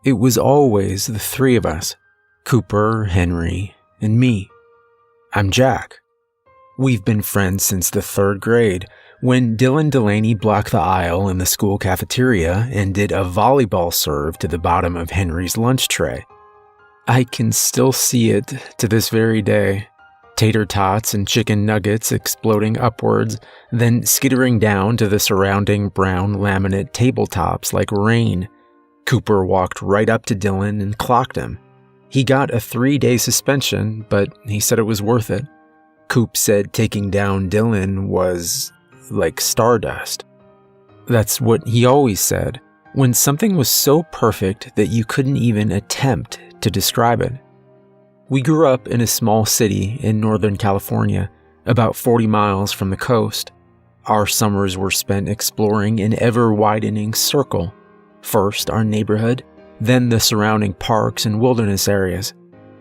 It was always the three of us, Cooper, Henry, and me. I'm Jack. We've been friends since the 3rd grade, when Dylan Delaney blocked the aisle in the school cafeteria and did a volleyball serve to the bottom of Henry's lunch tray. I can still see it to this very day. Tater tots and chicken nuggets exploding upwards, then skittering down to the surrounding brown laminate tabletops like rain. Cooper walked right up to Dylan and clocked him. He got a 3-day suspension, but he said it was worth it. Coop said taking down Dylan was like stardust. That's what he always said, when something was so perfect that you couldn't even attempt to describe it. We grew up in a small city in Northern California, about 40 miles from the coast. Our summers were spent exploring an ever-widening circle. First our neighborhood, then the surrounding parks and wilderness areas.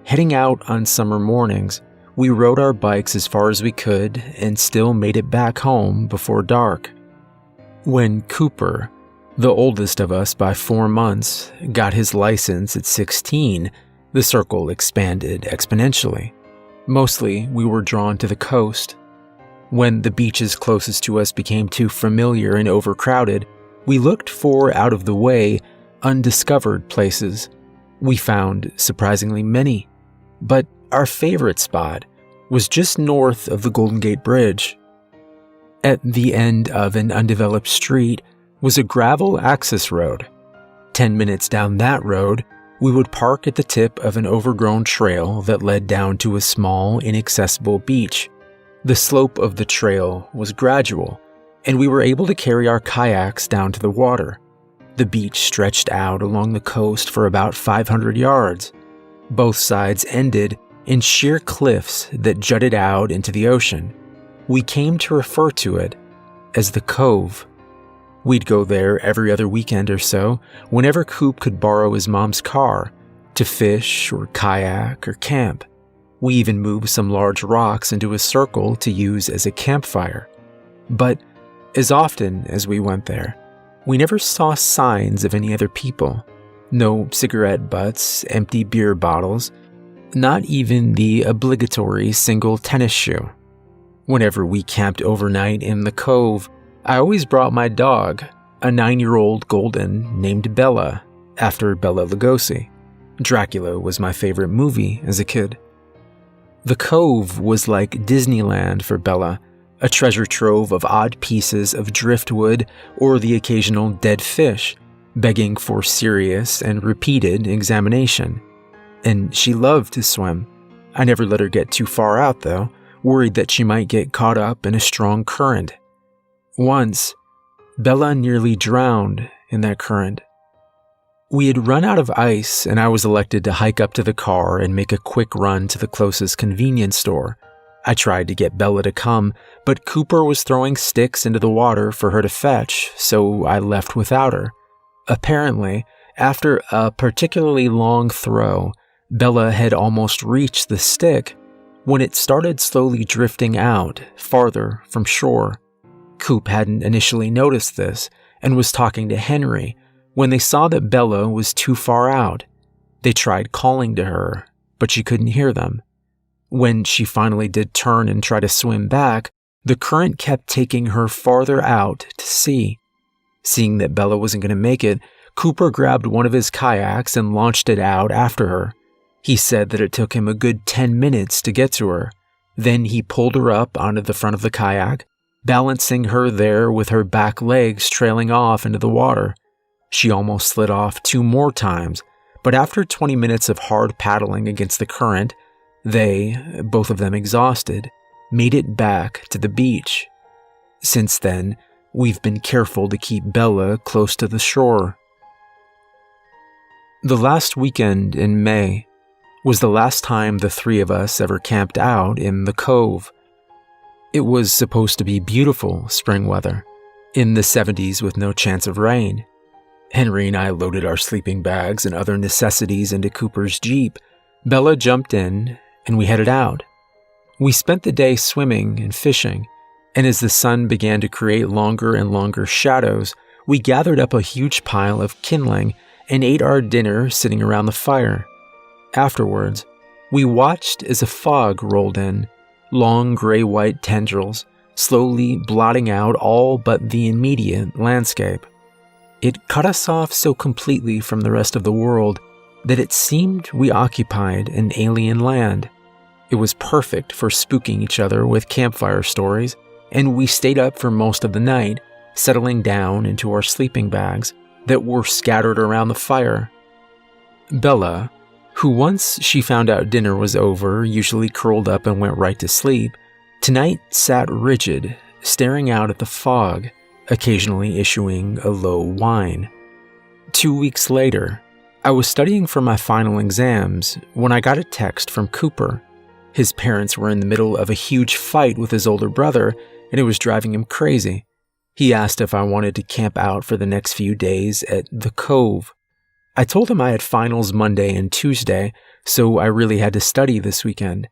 Heading out on summer mornings, we rode our bikes as far as we could and still made it back home before dark. When Cooper, the oldest of us by 4 months, got his license at 16, the circle expanded exponentially. Mostly, we were drawn to the coast. When the beaches closest to us became too familiar and overcrowded, we looked for out-of-the-way, undiscovered places. We found surprisingly many, but our favorite spot was just north of the Golden Gate Bridge. At the end of an undeveloped street was a gravel access road. 10 minutes down that road, we would park at the tip of an overgrown trail that led down to a small, inaccessible beach. The slope of the trail was gradual, and we were able to carry our kayaks down to the water. The beach stretched out along the coast for about 500 yards. Both sides ended in sheer cliffs that jutted out into the ocean. We came to refer to it as the Cove. We'd go there every other weekend or so, whenever Coop could borrow his mom's car, to fish or kayak or camp. We even moved some large rocks into a circle to use as a campfire. But as often as we went there, we never saw signs of any other people. No cigarette butts, empty beer bottles, not even the obligatory single tennis shoe. Whenever we camped overnight in the Cove, I always brought my dog, a 9-year-old golden named Bella, after Bela Lugosi. Dracula was my favorite movie as a kid. The Cove was like Disneyland for Bella, a treasure trove of odd pieces of driftwood or the occasional dead fish, begging for serious and repeated examination. And she loved to swim. I never let her get too far out, though, worried that she might get caught up in a strong current. Once, Bella nearly drowned in that current. We had run out of ice, and I was elected to hike up to the car and make a quick run to the closest convenience store. I tried to get Bella to come, but Cooper was throwing sticks into the water for her to fetch, so I left without her. Apparently, after a particularly long throw, Bella had almost reached the stick when it started slowly drifting out farther from shore. Coop hadn't initially noticed this and was talking to Henry when they saw that Bella was too far out. They tried calling to her, but she couldn't hear them. When she finally did turn and try to swim back, the current kept taking her farther out to sea. Seeing that Bella wasn't going to make it, Cooper grabbed one of his kayaks and launched it out after her. He said that it took him a good 10 minutes to get to her. Then he pulled her up onto the front of the kayak, balancing her there with her back legs trailing off into the water. She almost slid off 2 more times, but after 20 minutes of hard paddling against the current, they, both of them exhausted, made it back to the beach. Since then, we've been careful to keep Bella close to the shore. The last weekend in May was the last time the three of us ever camped out in the Cove. It was supposed to be beautiful spring weather, in the 70s with no chance of rain. Henry and I loaded our sleeping bags and other necessities into Cooper's Jeep. Bella jumped in, and we headed out. We spent the day swimming and fishing, and as the sun began to create longer and longer shadows, we gathered up a huge pile of kindling and ate our dinner sitting around the fire. Afterwards, we watched as a fog rolled in, long gray-white tendrils, slowly blotting out all but the immediate landscape. It cut us off so completely from the rest of the world that it seemed we occupied an alien land. It was perfect for spooking each other with campfire stories, and we stayed up for most of the night, settling down into our sleeping bags that were scattered around the fire. Bella, who once she found out dinner was over usually curled up and went right to sleep, tonight sat rigid, staring out at the fog, occasionally issuing a low whine. 2 weeks later, I was studying for my final exams when I got a text from Cooper. His parents were in the middle of a huge fight with his older brother, and it was driving him crazy. He asked if I wanted to camp out for the next few days at the Cove. I told him I had finals Monday and Tuesday, so I really had to study this weekend.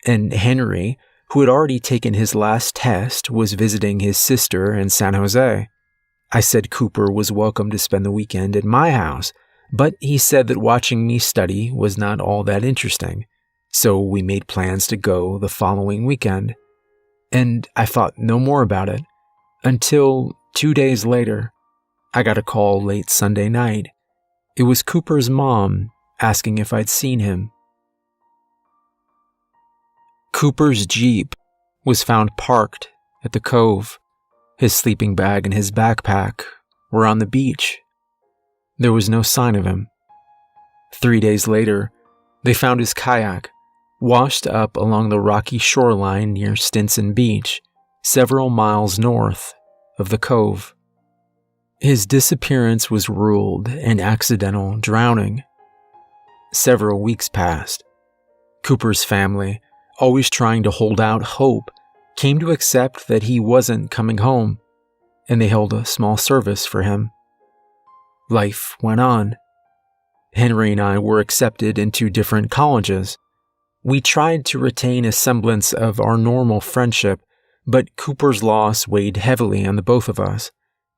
And Henry, who had already taken his last test, was visiting his sister in San Jose. I said Cooper was welcome to spend the weekend at my house, but he said that watching me study was not all that interesting, so we made plans to go the following weekend. And I thought no more about it until 2 days later. I got a call late Sunday night. It was Cooper's mom asking if I'd seen him. Cooper's Jeep was found parked at the Cove. His sleeping bag and his backpack were on the beach. There was no sign of him. 3 days later, they found his kayak washed up along the rocky shoreline near Stinson Beach, several miles north of the Cove. His disappearance was ruled an accidental drowning. Several weeks passed. Cooper's family, always trying to hold out hope, came to accept that he wasn't coming home, and they held a small service for him. Life went on. Henry and I were accepted into different colleges. We tried to retain a semblance of our normal friendship, but Cooper's loss weighed heavily on the both of us,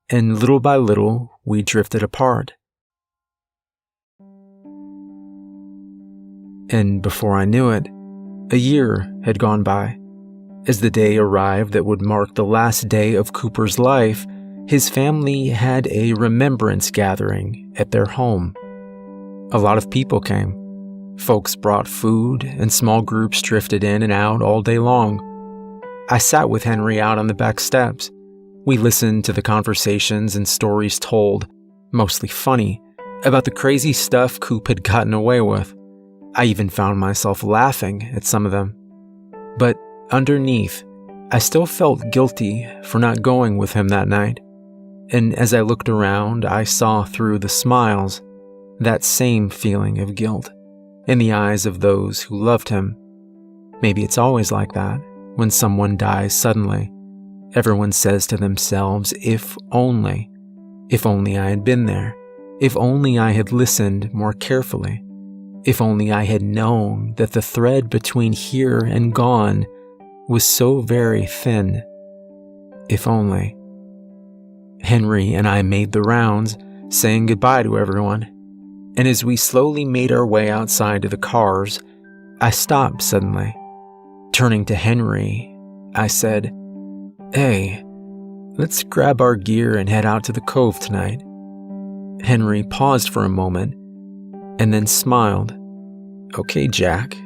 and little by little we drifted apart. And before I knew it, a year had gone by. As the day arrived that would mark the last day of Cooper's life, his family had a remembrance gathering at their home. A lot of people came. Folks brought food, and small groups drifted in and out all day long. I sat with Henry out on the back steps. We listened to the conversations and stories told, mostly funny, about the crazy stuff Coop had gotten away with. I even found myself laughing at some of them. But underneath, I still felt guilty for not going with him that night. And as I looked around, I saw through the smiles that same feeling of guilt in the eyes of those who loved him. Maybe it's always like that when someone dies suddenly. Everyone says to themselves, if only I had been there, if only I had listened more carefully, if only I had known that the thread between here and gone was so very thin. If only. Henry and I made the rounds, saying goodbye to everyone, and as we slowly made our way outside to the cars, I stopped suddenly. Turning to Henry, I said, "Hey, let's grab our gear and head out to the Cove tonight." Henry paused for a moment and then smiled. "Okay, Jack,"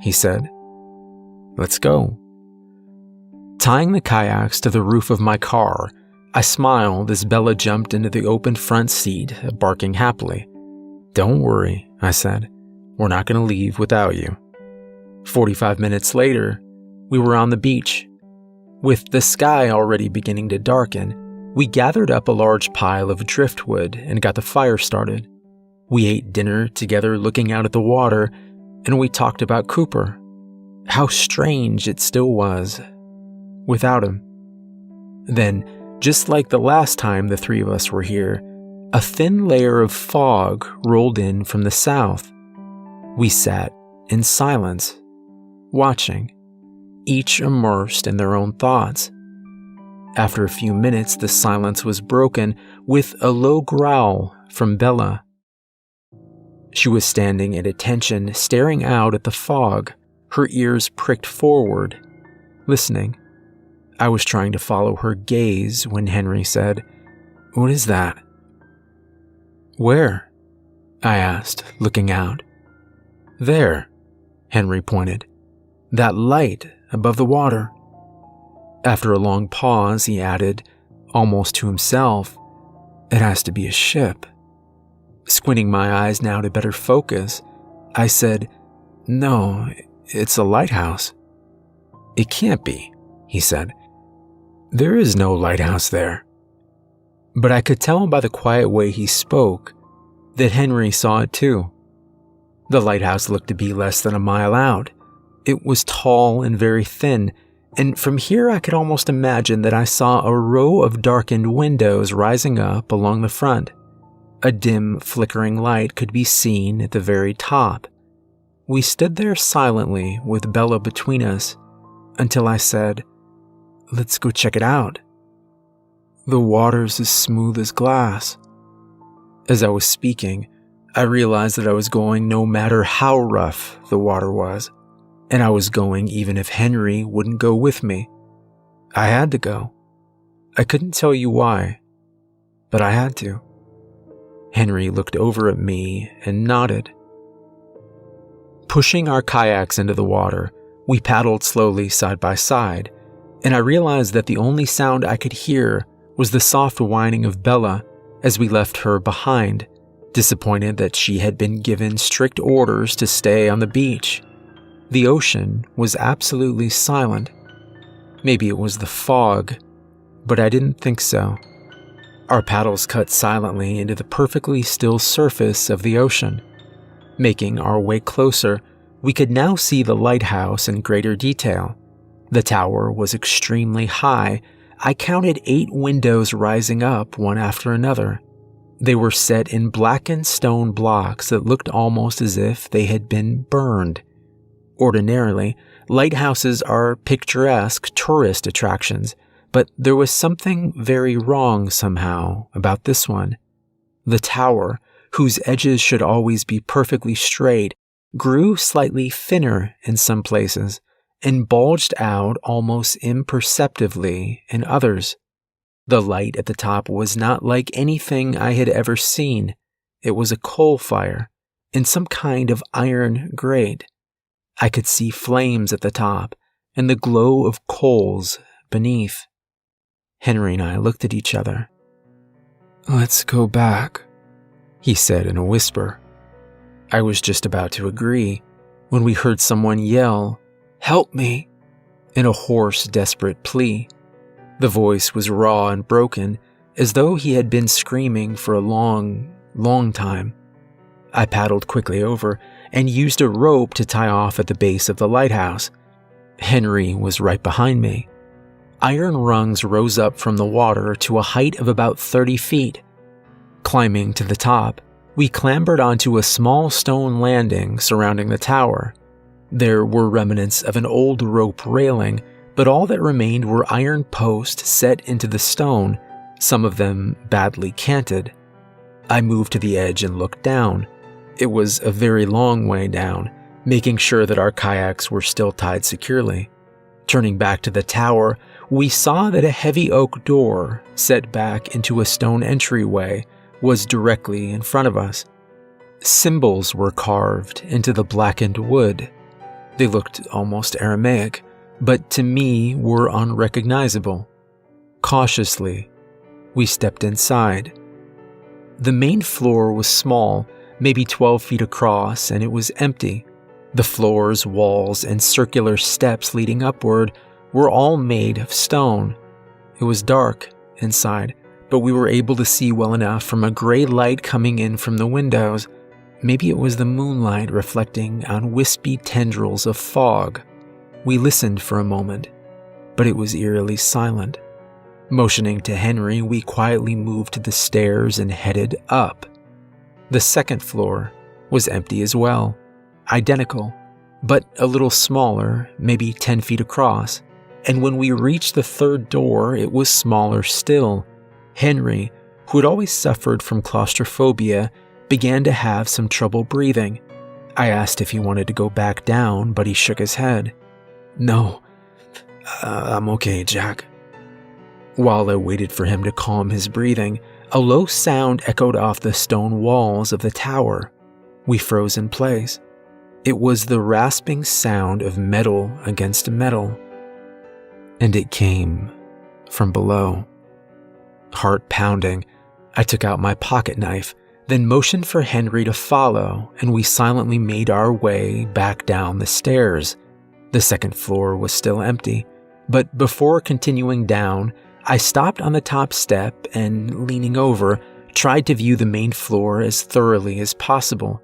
he said. "Let's go." Tying the kayaks to the roof of my car, I smiled as Bella jumped into the open front seat, barking happily. "Don't worry," I said. "We're not going to leave without you." 45 minutes later, we were on the beach. With the sky already beginning to darken, we gathered up a large pile of driftwood and got the fire started. We ate dinner together looking out at the water, and we talked about Cooper. How strange it still was without him. Then, just like the last time the three of us were here, a thin layer of fog rolled in from the south. We sat in silence, watching, each immersed in their own thoughts. After a few minutes, the silence was broken with a low growl from Bella. She was standing at attention, staring out at the fog, her ears pricked forward, listening. I was trying to follow her gaze when Henry said, "What is that?" "Where?" I asked, looking out. "There," Henry pointed. "That light above the water." After a long pause, he added, almost to himself, "It has to be a ship." Squinting my eyes now to better focus, I said, "No, it's a lighthouse." "It can't be," he said. "There is no lighthouse there." But I could tell by the quiet way he spoke that Henry saw it too. The lighthouse looked to be less than a mile out. It was tall and very thin, and from here I could almost imagine that I saw a row of darkened windows rising up along the front. A dim, flickering light could be seen at the very top. We stood there silently with Bella between us until I said, "Let's go check it out." "The water's as smooth as glass." As I was speaking, I realized that I was going no matter how rough the water was, and I was going even if Henry wouldn't go with me. I had to go. I couldn't tell you why, but I had to. Henry looked over at me and nodded. Pushing our kayaks into the water, we paddled slowly side by side, and I realized that the only sound I could hear was the soft whining of Bella as we left her behind, disappointed that she had been given strict orders to stay on the beach. The ocean was absolutely silent. Maybe it was the fog, but I didn't think so. Our paddles cut silently into the perfectly still surface of the ocean. Making our way closer, we could now see the lighthouse in greater detail. The tower was extremely high. I counted 8 windows rising up one after another. They were set in blackened stone blocks that looked almost as if they had been burned. Ordinarily, lighthouses are picturesque tourist attractions, but there was something very wrong somehow about this one. The tower, whose edges should always be perfectly straight, grew slightly thinner in some places and bulged out almost imperceptibly in others. The light at the top was not like anything I had ever seen. It was a coal fire in some kind of iron grate. I could see flames at the top and the glow of coals beneath. Henry and I looked at each other. "Let's go back," he said in a whisper. I was just about to agree when we heard someone yell, "Help me!" in a hoarse, desperate plea. The voice was raw and broken, as though he had been screaming for a long, long time. I paddled quickly over and used a rope to tie off at the base of the lighthouse. Henry was right behind me. Iron rungs rose up from the water to a height of about 30 feet. Climbing to the top, we clambered onto a small stone landing surrounding the tower. There were remnants of an old rope railing, but all that remained were iron posts set into the stone, some of them badly canted. I moved to the edge and looked down. It was a very long way down, making sure that our kayaks were still tied securely. Turning back to the tower, we saw that a heavy oak door, set back into a stone entryway, was directly in front of us. Symbols were carved into the blackened wood. They looked almost Aramaic, but to me were unrecognizable. Cautiously, we stepped inside. The main floor was small, maybe 12 feet across, and it was empty. The floors, walls, and circular steps leading upward were all made of stone. It was dark inside, but we were able to see well enough from a gray light coming in from the windows. Maybe it was the moonlight reflecting on wispy tendrils of fog. We listened for a moment, but it was eerily silent. Motioning to Henry, we quietly moved to the stairs and headed up. The second floor was empty as well, identical, but a little smaller, maybe 10 feet across. And when we reached the third door, it was smaller still. Henry, who had always suffered from claustrophobia, began to have some trouble breathing. I asked if he wanted to go back down, but he shook his head. "No, I'm okay, Jack." While I waited for him to calm his breathing, a low sound echoed off the stone walls of the tower. We froze in place. It was the rasping sound of metal against metal. And it came from below. Heart pounding, I took out my pocket knife, then motioned for Henry to follow, and we silently made our way back down the stairs. The second floor was still empty, but before continuing down, I stopped on the top step and, leaning over, tried to view the main floor as thoroughly as possible.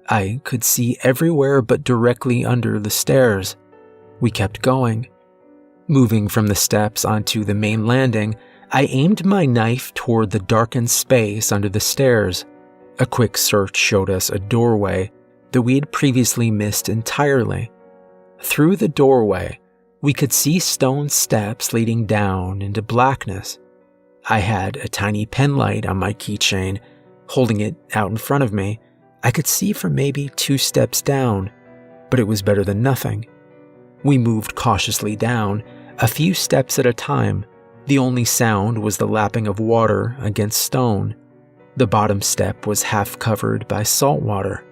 I could see everywhere but directly under the stairs. We kept going. Moving from the steps onto the main landing, I aimed my knife toward the darkened space under the stairs. A quick search showed us a doorway that we had previously missed entirely. Through the doorway, we could see stone steps leading down into blackness. I had a tiny pen light on my keychain. Holding it out in front of me, I could see for maybe 2 steps down, but it was better than nothing. We moved cautiously down, a few steps at a time. The only sound was the lapping of water against stone. The bottom step was half covered by salt water.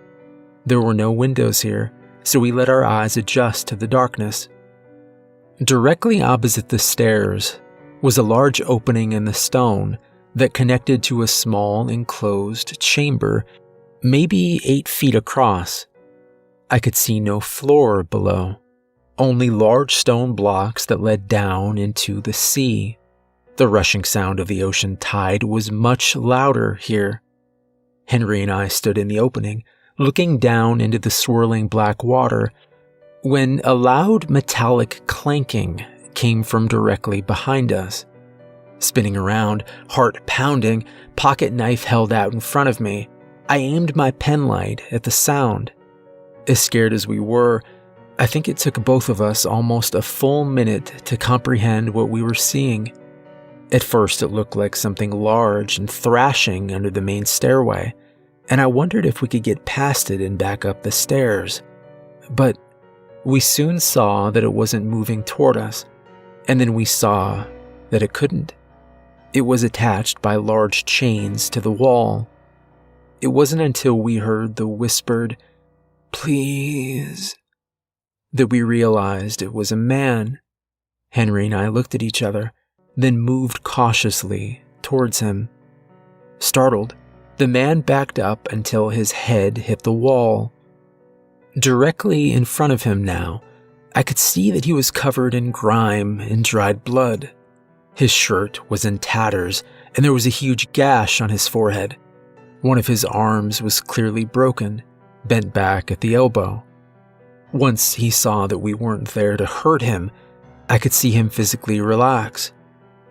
There were no windows here, so we let our eyes adjust to the darkness. Directly opposite the stairs was a large opening in the stone that connected to a small enclosed chamber, maybe 8 feet across. I could see no floor below, only large stone blocks that led down into the sea. The rushing sound of the ocean tide was much louder here. Henry and I stood in the opening, looking down into the swirling black water, when a loud metallic clanking came from directly behind us. Spinning around, heart pounding, pocket knife held out in front of me, I aimed my pen light at the sound. As scared as we were, I think it took both of us almost a full minute to comprehend what we were seeing. At first, it looked like something large and thrashing under the main stairway, and I wondered if we could get past it and back up the stairs. But we soon saw that it wasn't moving toward us, and then we saw that it couldn't. It was attached by large chains to the wall. It wasn't until we heard the whispered, "Please," that we realized it was a man. Henry and I looked at each other, then moved cautiously towards him. Startled, the man backed up until his head hit the wall. Directly in front of him now, I could see that he was covered in grime and dried blood. His shirt was in tatters, and there was a huge gash on his forehead. One of his arms was clearly broken, bent back at the elbow. Once he saw that we weren't there to hurt him, I could see him physically relax.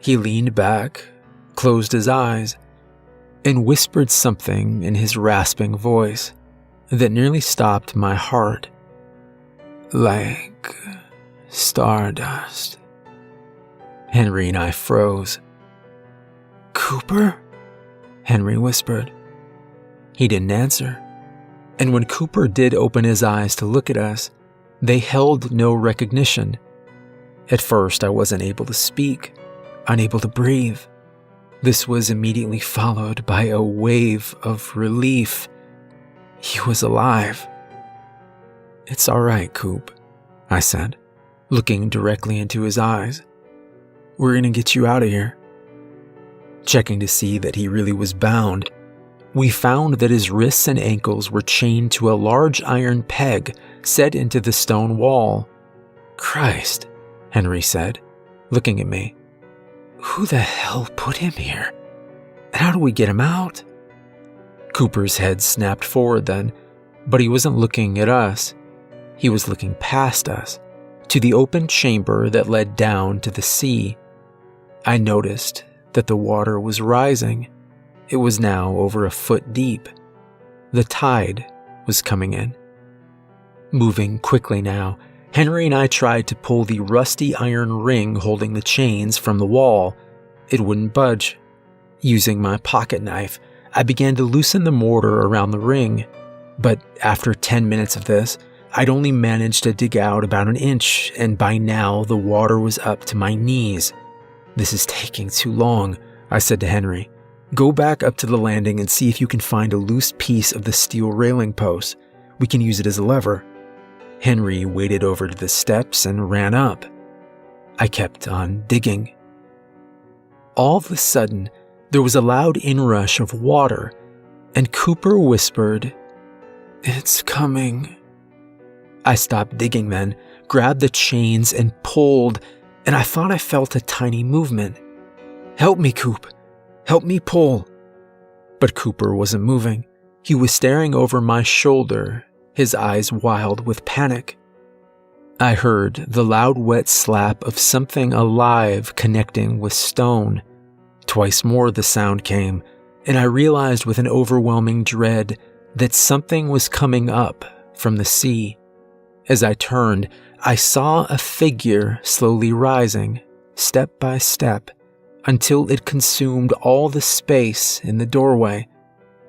He leaned back, closed his eyes, and whispered something in his rasping voice that nearly stopped my heart. "Like stardust." Henry and I froze. "Cooper?" Henry whispered. He didn't answer, and when Cooper did open his eyes to look at us, they held no recognition. At first, I wasn't able to speak, unable to breathe. This was immediately followed by a wave of relief. He was alive. "It's all right, Coop," I said, looking directly into his eyes. "We're gonna get you out of here." Checking to see that he really was bound, we found that his wrists and ankles were chained to a large iron peg set into the stone wall. "Christ," Henry said, looking at me. "Who the hell put him here? And how do we get him out?" Cooper's head snapped forward then, but he wasn't looking at us. He was looking past us, to the open chamber that led down to the sea. I noticed that the water was rising. It was now over a foot deep. The tide was coming in. Moving quickly now, Henry and I tried to pull the rusty iron ring holding the chains from the wall. It wouldn't budge. Using my pocket knife, I began to loosen the mortar around the ring, but after 10 minutes of this, I'd only managed to dig out about an inch, and by now the water was up to my knees. "This is taking too long," I said to Henry. "Go back up to the landing and see if you can find a loose piece of the steel railing post. We can use it as a lever." Henry waded over to the steps and ran up. I kept on digging. All of a sudden, there was a loud inrush of water, and Cooper whispered, "It's coming." I stopped digging then, grabbed the chains and pulled, and I thought I felt a tiny movement. "Help me, Coop. Help me pull." But Cooper wasn't moving. He was staring over my shoulder, his eyes wild with panic. I heard the loud wet slap of something alive connecting with stone. Twice more the sound came, and I realized with an overwhelming dread that something was coming up from the sea. As I turned, I saw a figure slowly rising, step by step, until it consumed all the space in the doorway.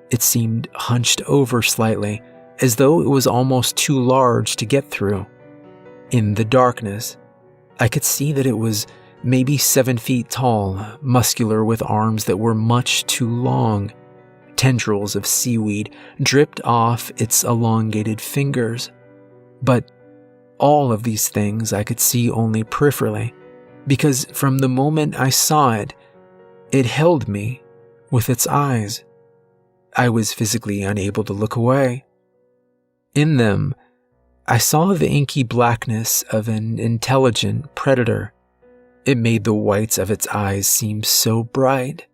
It seemed hunched over slightly, as though it was almost too large to get through. In the darkness, I could see that it was maybe 7 feet tall, muscular with arms that were much too long. Tendrils of seaweed dripped off its elongated fingers. But all of these things I could see only peripherally, because from the moment I saw it, it held me with its eyes. I was physically unable to look away. In them, I saw the inky blackness of an intelligent predator. It made the whites of its eyes seem so bright,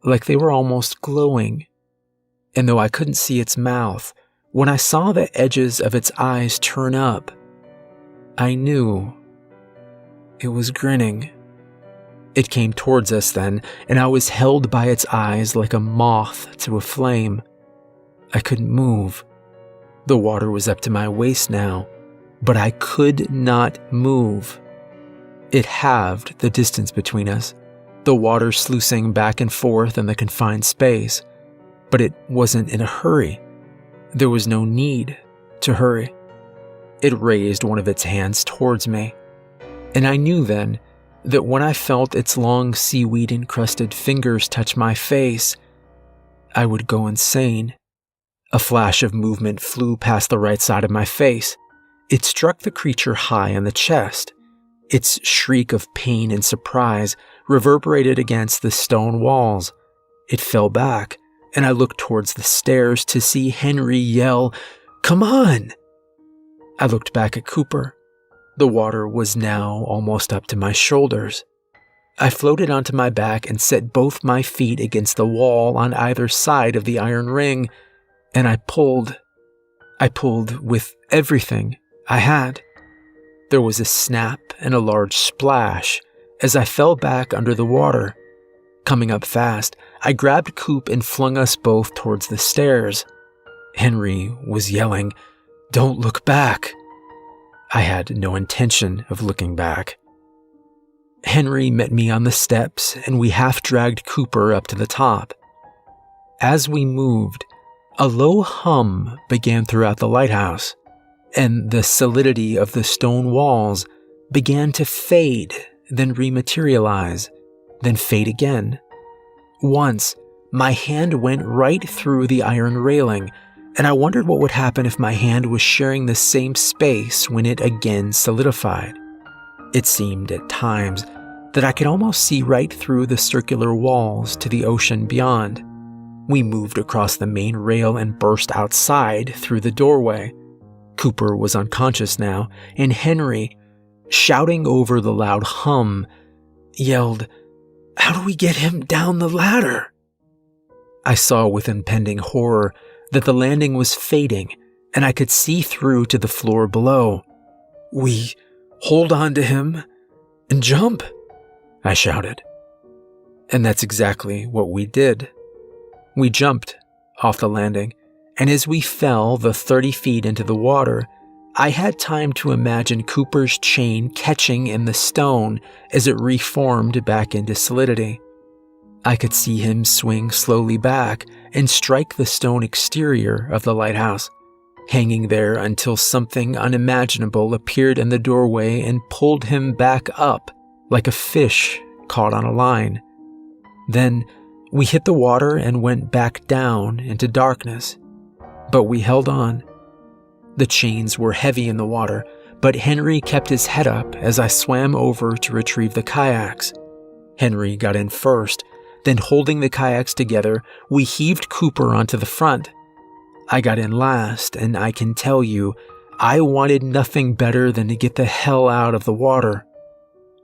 like they were almost glowing. And though I couldn't see its mouth, when I saw the edges of its eyes turn up, I knew it was grinning. It came towards us then, and I was held by its eyes like a moth to a flame. I couldn't move. The water was up to my waist now, but I could not move. It halved the distance between us, the water sluicing back and forth in the confined space, but it wasn't in a hurry. There was no need to hurry. It raised one of its hands towards me, and I knew then that when I felt its long seaweed-encrusted fingers touch my face, I would go insane. A flash of movement flew past the right side of my face. It struck the creature high in the chest. Its shriek of pain and surprise reverberated against the stone walls. It fell back, and I looked towards the stairs to see Henry yell, "Come on!" I looked back at Cooper. The water was now almost up to my shoulders. I floated onto my back and set both my feet against the wall on either side of the iron ring, and I pulled. I pulled with everything I had. There was a snap and a large splash as I fell back under the water. Coming up fast, I grabbed Coop and flung us both towards the stairs. Henry was yelling, "Don't look back." I had no intention of looking back. Henry met me on the steps, and we half-dragged Cooper up to the top. As we moved, a low hum began throughout the lighthouse, and the solidity of the stone walls began to fade, then rematerialize, then fade again. Once, my hand went right through the iron railing, and I wondered what would happen if my hand was sharing the same space when it again solidified. It seemed at times that I could almost see right through the circular walls to the ocean beyond. We moved across the main rail and burst outside through the doorway. Cooper was unconscious now, and Henry, shouting over the loud hum, yelled, "How do we get him down the ladder?" I saw with impending horror that the landing was fading, and I could see through to the floor below. "We hold on to him and jump," I shouted. And that's exactly what we did. We jumped off the landing, and as we fell the 30 feet into the water, I had time to imagine Cooper's chain catching in the stone as it reformed back into solidity. I could see him swing slowly back and strike the stone exterior of the lighthouse, hanging there until something unimaginable appeared in the doorway and pulled him back up like a fish caught on a line. Then we hit the water and went back down into darkness, but we held on. The chains were heavy in the water, but Henry kept his head up as I swam over to retrieve the kayaks. Henry got in first, then holding the kayaks together, we heaved Cooper onto the front. I got in last, and I can tell you, I wanted nothing better than to get the hell out of the water.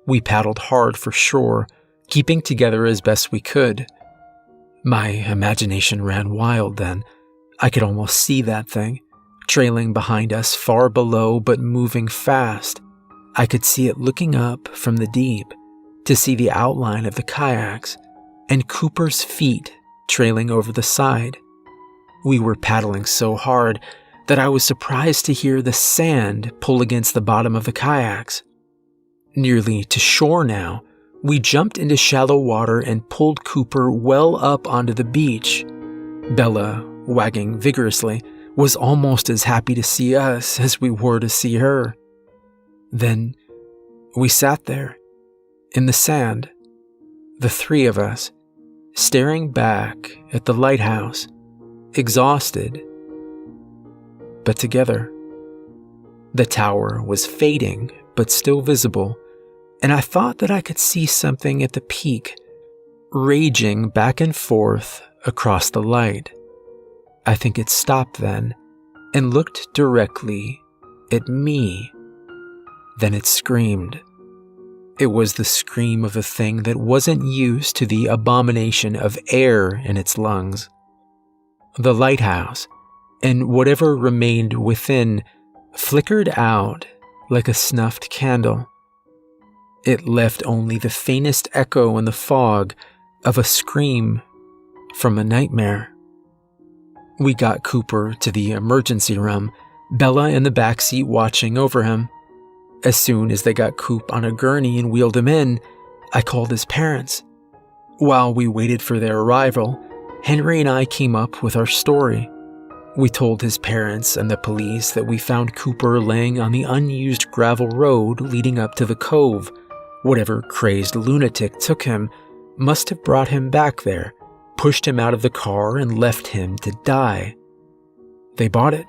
We paddled hard for shore, keeping together as best we could. My imagination ran wild then. I could almost see that thing, trailing behind us far below but moving fast. I could see it looking up from the deep to see the outline of the kayaks and Cooper's feet trailing over the side. We were paddling so hard that I was surprised to hear the sand pull against the bottom of the kayaks. Nearly to shore now, we jumped into shallow water and pulled Cooper well up onto the beach. Bella, wagging vigorously, was almost as happy to see us as we were to see her. Then we sat there, in the sand, the three of us, staring back at the lighthouse, exhausted, but together. The tower was fading, but still visible, and I thought that I could see something at the peak, raging back and forth across the light. I think it stopped then, and looked directly at me. Then it screamed. It was the scream of a thing that wasn't used to the abomination of air in its lungs. The lighthouse, and whatever remained within, flickered out like a snuffed candle. It left only the faintest echo in the fog of a scream from a nightmare. We got Cooper to the emergency room, Bella in the backseat watching over him. As soon as they got Coop on a gurney and wheeled him in, I called his parents. While we waited for their arrival, Henry and I came up with our story. We told his parents and the police that we found Cooper laying on the unused gravel road leading up to the cove. Whatever crazed lunatic took him must have brought him back there, pushed him out of the car, and left him to die. They bought it.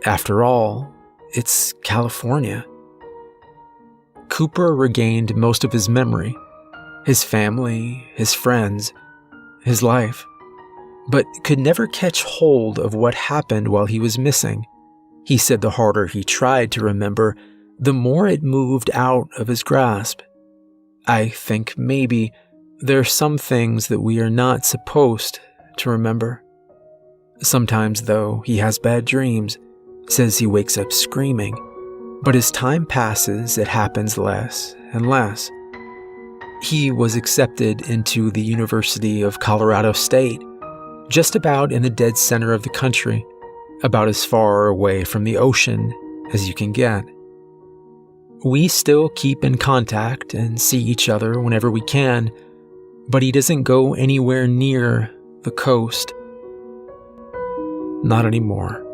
After all, it's California. Cooper regained most of his memory, his family, his friends, his life, but could never catch hold of what happened while he was missing. He said the harder he tried to remember, the more it moved out of his grasp. I think maybe there are some things that we are not supposed to remember. Sometimes, though, he has bad dreams, says he wakes up screaming, but as time passes, it happens less and less. He was accepted into the University of Colorado State, just about in the dead center of the country, about as far away from the ocean as you can get. We still keep in contact and see each other whenever we can, but he doesn't go anywhere near the coast. Not anymore.